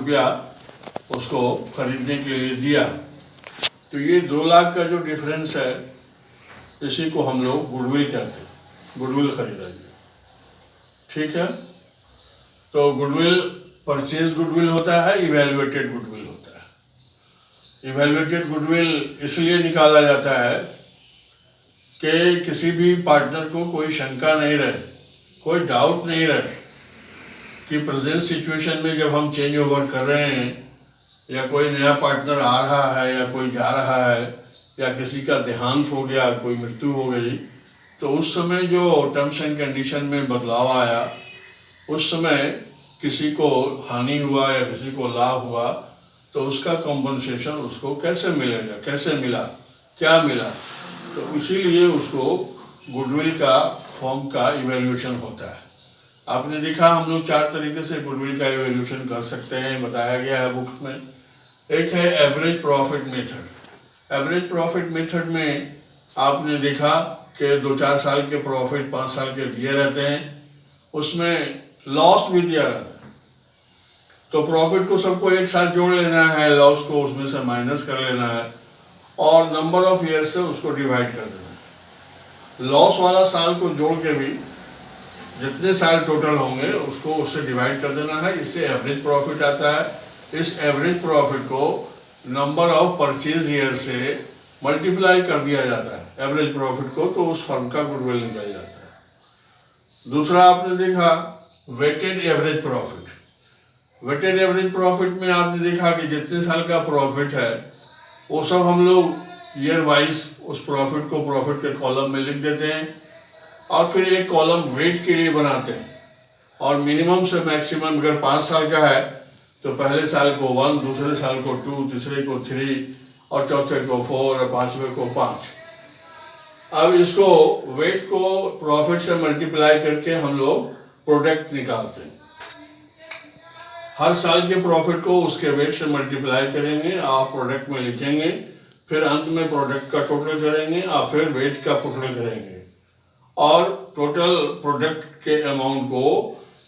रुपया उसको खरीदने के लिए दिया। तो ये 2 लाख का जो डिफरेंस है इसी को हम लोग गुडविल कहते हैं, गुडविल खरीदा गया। ठीक है, तो गुडविल परचेज गुडविल होता है, इवैल्यूएटेड गुडविल होता है। इवैल्यूएटेड गुडविल इसलिए निकाला जाता है कि किसी भी पार्टनर को कोई शंका नहीं रहे, कोई डाउट नहीं रहे कि प्रेजेंट सिचुएशन में जब हम चेंज ओवर कर रहे हैं या कोई नया पार्टनर आ रहा है या कोई जा रहा है या किसी का देहांत हो गया, कोई मृत्यु हो गई, तो उस समय जो टर्म्स एंड कंडीशन में बदलाव आया, उस समय किसी को हानि हुआ या किसी को लाभ हुआ, तो उसका कॉम्पनसेशन उसको कैसे मिलेगा, कैसे मिला, क्या मिला। तो इसीलिए उसको गुडविल का फॉर्म का इवैल्यूएशन होता है। आपने देखा हम लोग 4 तरीके से गुडविल का इवैल्यूएशन कर सकते हैं, बताया गया है बुक में। एक है average profit method. Average profit method में आपने देखा कि 2-4 साल के प्रॉफिट 5 साल के दिए रहते हैं, उसमें लॉस भी दिया रहता है। तो प्रॉफिट को सबको एक साथ जोड़ लेना है, लॉस को उसमें से माइनस कर लेना है और नंबर ऑफ ईयर से उसको डिवाइड कर देना है। लॉस वाला साल को जोड़ के भी जितने साल टोटल होंगे उसको उससे डिवाइड कर देना है, इससे एवरेज प्रॉफिट आता है। इस एवरेज प्रॉफिट को नंबर ऑफ परचेज ईयर से मल्टीप्लाई कर दिया जाता है एवरेज प्रॉफिट को, तो उस फर्म का गुडविल निकल जाता है। दूसरा आपने देखा weighted average profit. Weighted average profit में आपने देखा कि जितने साल का प्रॉफिट है वो सब हम लोग ईयर वाइज उस प्रॉफिट को प्रॉफिट के कॉलम में लिख देते हैं और फिर एक कॉलम वेट के लिए बनाते हैं। और मिनिमम से मैक्सिमम अगर 5 साल का है तो पहले साल को 1, दूसरे साल को 2, तीसरे को 3 और चौथे को 4 और 5वें को 5। अब इसको वेट को प्रॉफिट से मल्टीप्लाई करके हम लोग प्रोडक्ट निकालते हैं। हर साल के प्रॉफिट को उसके वेट से मल्टीप्लाई करेंगे और प्रोडक्ट में लिखेंगे, फिर अंत में प्रोडक्ट का टोटल करेंगे और फिर वेट का टोटल करेंगे और टोटल प्रोडक्ट के अमाउंट को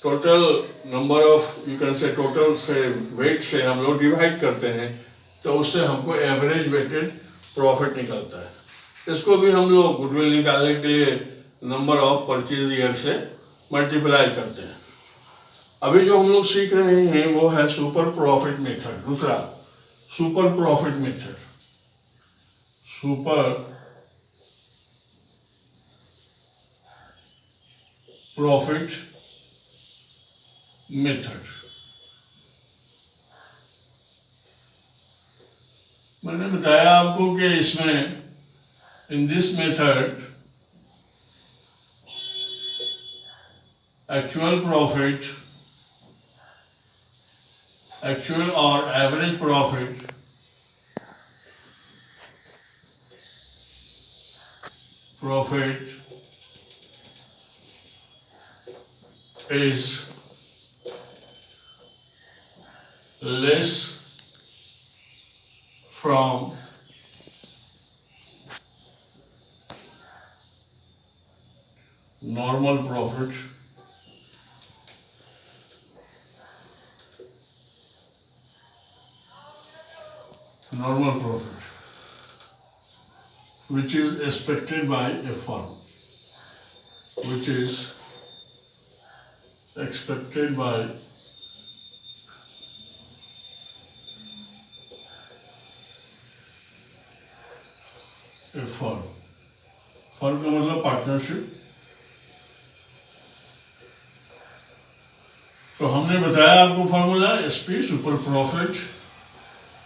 total number of you can say total से वेट से हम लोग डिवाइड करते हैं, तो उससे हमको एवरेज वेटेड प्रॉफिट निकलता है। इसको भी हम लोग गुडविल निकालने के लिए नंबर ऑफ परचेज ईयर से मल्टीप्लाई करते हैं। अभी जो हम लोग सीख रहे हैं वो है सुपर प्रॉफिट मेथड। दूसरा super profit method, super profit method. मैंने बताया आपको कि इसमें in this method actual profit, actual और average profit is less from normal profit which is expected by a firm, which is expected by a firm। Firm का मतलब partnership. तो हमने बताया आपको formula SP super profit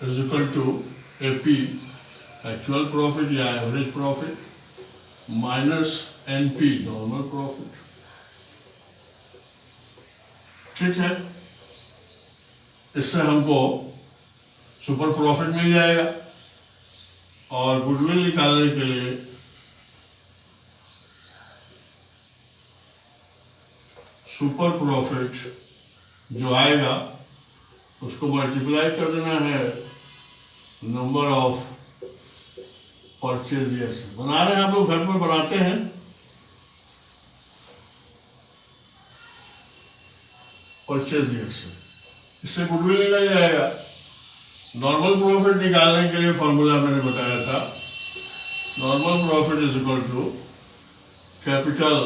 is equal to AP actual profit या average profit minus NP normal profit. ठीक है, इससे हमको सुपर प्रॉफिट मिल जाएगा और गुडविल निकालने के लिए सुपर प्रॉफिट जो आएगा उसको मल्टीप्लाई कर देना है नंबर ऑफ परचेज ईयर्स। बना रहे हैं आप लोग, घर पर बनाते हैं। परचेज ईयर्स इससे गुडविल निकल जाएगा। नॉर्मल प्रॉफिट निकालने के लिए फॉर्मूला मैंने बताया था, normal profit is equal to capital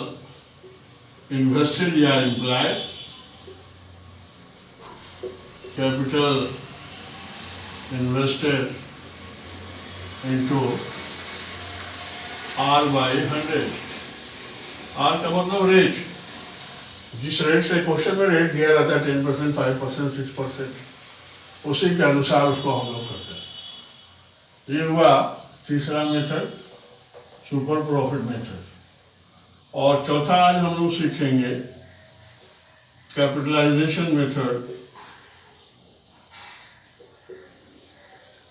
invested या implied, capital invested into R by 100। R का मतलब रेट, जिस रेट से क्वेश्चन में रेट दिया रहता है 10%, 5%, 6%, उसी के अनुसार उसको हम लोग करते हैं। ये हुआ तीसरा मेथड, सुपर प्रॉफिट मेथड। और चौथा आज हम लोग सीखेंगे कैपिटलाइजेशन मेथड,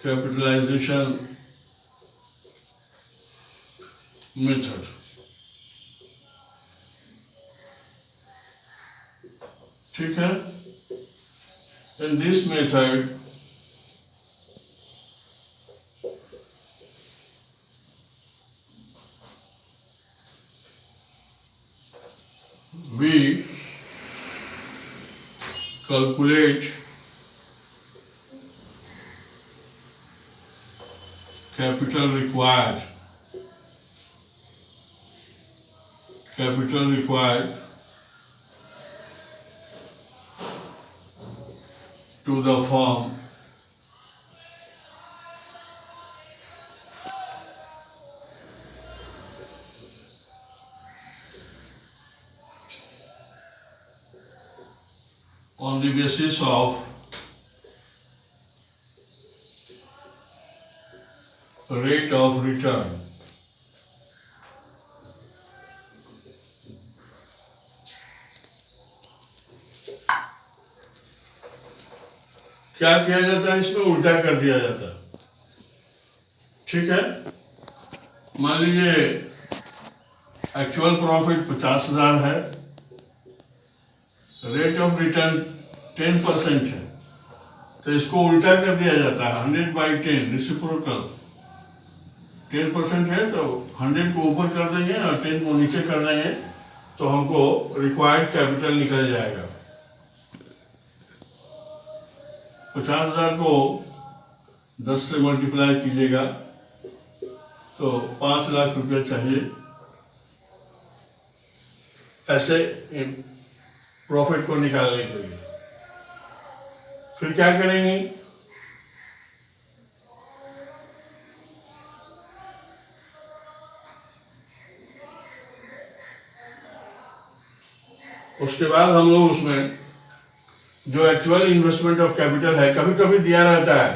कैपिटलाइजेशन मेथड। ठीक है, in this method we calculate capital required to the firm on the basis of rate of return। क्या किया जाता है इसमें, उल्टा कर दिया जाता है। ठीक है, मान लीजिए एक्चुअल प्रॉफिट 50,000 है, रेट ऑफ रिटर्न 10% है, तो इसको उल्टा कर दिया जाता है 100/10 रेसिप्रोकल। 10% है तो 100 को ऊपर कर देंगे और 10 को नीचे कर देंगे तो हमको रिक्वायर्ड कैपिटल निकल जाएगा। 50,000 को 10 से मल्टीप्लाई कीजिएगा तो 5 लाख रुपये चाहिए ऐसे प्रॉफिट को निकालने के लिए। फिर क्या करेंगे, उसके बाद हम लोग उसमें जो एक्चुअल इन्वेस्टमेंट ऑफ कैपिटल है, कभी कभी दिया रहता है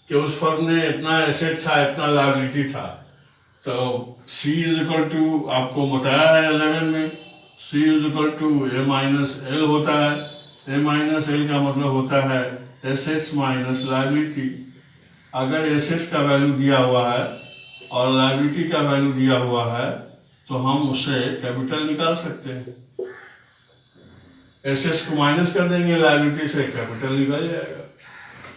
कि उस फर्म ने इतना एसेट था, इतना लायबिलिटी था, तो C इज इक्वल टू, आपको बताया है 11 में, C is equal to A minus L होता है। A माइनस L का मतलब होता है एसेट्स माइनस लायबिलिटी। अगर एसेट्स का वैल्यू दिया हुआ है और लायबिलिटी का वैल्यू दिया हुआ है तो हम उससे कैपिटल निकाल सकते हैं। एसेट्स को माइनस कर देंगे लायबिलिटी से, कैपिटल निकल जाएगा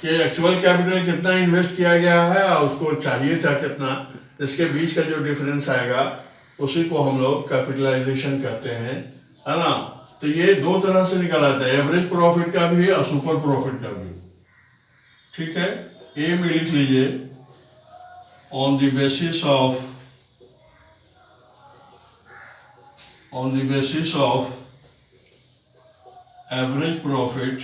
कि एक्चुअल कैपिटल कितना इन्वेस्ट किया गया है और उसको चाहिए था कितना, इसके बीच का जो डिफरेंस आएगा उसी को हम लोग कैपिटलाइजेशन कहते हैं, है ना। तो ये दो तरह से निकल आता है, एवरेज प्रॉफिट का भी और सुपर प्रॉफिट का भी। ठीक है, ए में लिख लीजिए on the basis of average profit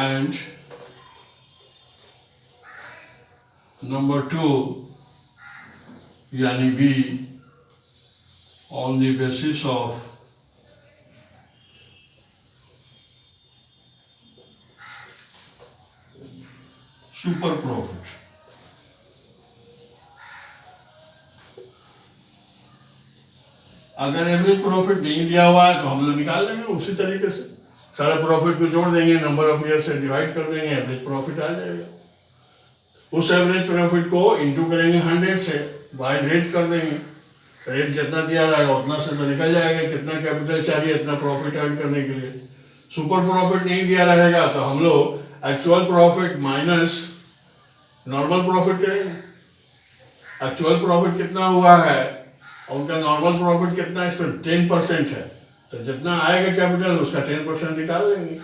and number 2 यानी B on the basis of super profit। अगर एवरेज प्रॉफिट नहीं दिया हुआ है तो हम लोग निकाल देंगे उसी तरीके से, सारे प्रॉफिट को जोड़ देंगे, नंबर ऑफ ईयर से डिवाइड कर देंगे, एवरेज प्रॉफिट आ जाएगा। उस एवरेज प्रॉफिट को इंटू करेंगे 100 से, बाय रेट कर देंगे, रेट जितना दिया जाएगा उतना से तो निकल जाएगा कितना कैपिटल चाहिए इतना प्रॉफिट अर्न करने के लिए। सुपर प्रॉफिट नहीं दिया रहेगा तो हम लोग actual profit minus normal profit करेंगे। एक्चुअल प्रॉफिट कितना हुआ है और उनका नॉर्मल प्रॉफिट कितना है, इसमें 10% है, तो जितना आएगा कैपिटल उसका 10% निकाल लेंगे।